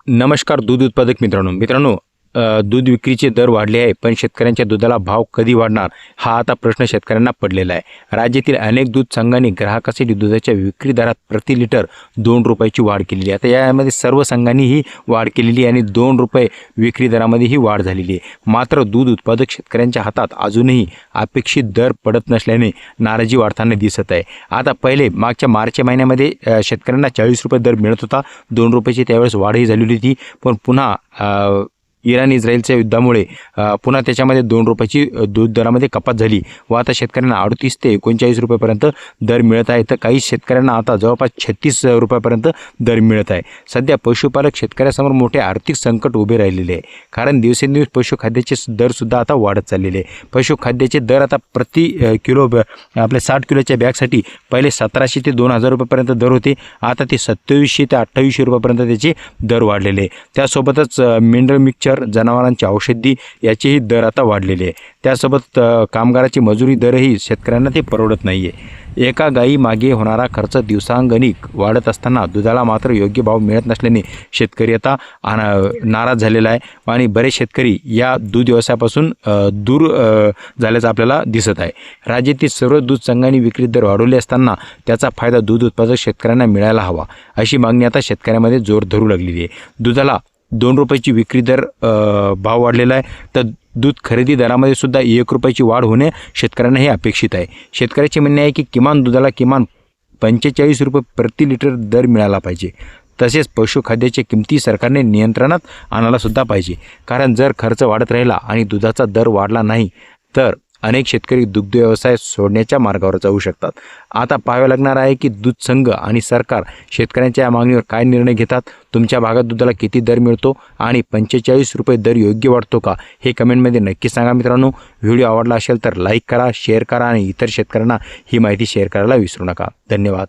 नमस्कार दूध उत्पादक मित्रांनो, दूध विक्रीचे दर वाढले आहे, पण शेतकऱ्यांच्या दुधाला भाव कधी वाढणार हा आता प्रश्न शेतकऱ्यांना पडलेला आहे। राज्यातील अनेक दूध संघांनी ग्राहकासाठी दुधाच्या विक्री दरात प्रति लिटर 2 रुपयाची वाढ केलेली आहे। आता यामध्ये सर्व संघांनी ही वाढ केलेली आणि 2 रुपये विक्री दरामध्ये ही वाढ झालेली आहे। मात्र दूध उत्पादक शेतकऱ्यांच्या हातात अजूनही अपेक्षित दर पडत नसल्याने नाराजी वाढताना दिसत आहे। आता पहिले मागच्या मार्च महिन्यामध्ये शेतकऱ्यांना 40 रुपये दर मिळत होता, 2 रुपयाची त्यावेळेस वाढही झालेली होती, पण पुन्हा इराण इस्रायलच्या युद्धामुळे पुन्हा त्याच्यामध्ये 2 रुपयाची दूध दरामध्ये कपात झाली व आता शेतकऱ्यांना 38 ते 39 रुपयापर्यंत दर मिळत आहे। तर काही शेतकऱ्यांना आता जवळपास 36 रुपयापर्यंत दर मिळत आहे। सध्या पशुपालक शेतकऱ्यासमोर मोठे आर्थिक संकट उभे राहिलेले आहे, कारण दिवसेंदिवस पशुखाद्याचे दरसुद्धा आता वाढत चाललेले आहे। पशुखाद्याचे दर आता प्रति किलो आपल्या 60 किलोच्या बॅगसाठी पहिले 1700 ते 2000 रुपयापर्यंत दर होते, आता ते 2700 ते 2800 रुपयापर्यंत त्याचे दर वाढलेले आहे। त्यासोबतच मिनरल मिक्सचर, जनावरांची औषधी याचेही दर आता वाढलेले आहे। त्यासोबत कामगाराची मजुरी दरही शेतकऱ्यांना ते परवडत नाही आहे। एका गायी मागे होणारा खर्च दिवसांगणिक वाढत असताना दुधाला मात्र योग्य भाव मिळत नसल्याने शेतकरी आता नाराज झालेला आहे आणि बरेच शेतकरी या दूध व्यवसायापासून दूर झाल्याचं आपल्याला दिसत आहे। राज्यातील सर्व दूध संघांनी विक्री दर वाढवले असताना त्याचा फायदा दूध उत्पादक शेतकऱ्यांना मिळायला हवा, अशी मागणी आता शेतकऱ्यांमध्ये जोर धरू लागलेली आहे। दुधाला 2 रुपयाची विक्री दर भाव वाढलेला आहे, तर दूध खरेदी दरामध्ये सुद्धा 1 रुपयाची वाढ होणे शेतकऱ्यांना हे अपेक्षित आहे। शेतकऱ्याचे म्हणणे आहे की किमान दुधाला किमान 45 रुपये प्रति लिटर दर मिळाला पाहिजे। तसेच पशुखाद्याच्या किमती सरकारने नियंत्रणात आणायला सुद्धा पाहिजे, कारण जर खर्च वाढत राहिला आणि दुधाचा दर वाढला नाही तर अनेक शेतकरी दुग्ध व्यवसाय सोडण्याच्या मार्गावर जाऊ शकतात। आता पाहावे लागणार आहे की दूध संघ आणि सरकार शेतकऱ्यांच्या या मागणीवर काय निर्णय घेतात। तुमच्या भागात दुधाला किती दर मिळतो आणि 45 रुपये दर योग्य वाटतो का हे कमेंटमध्ये नक्की सांगा मित्रांनो। व्हिडिओ आवडला असेल तर लाईक करा, शेअर करा आणि इतर शेतकऱ्यांना ही माहिती शेअर करायला विसरू नका। धन्यवाद।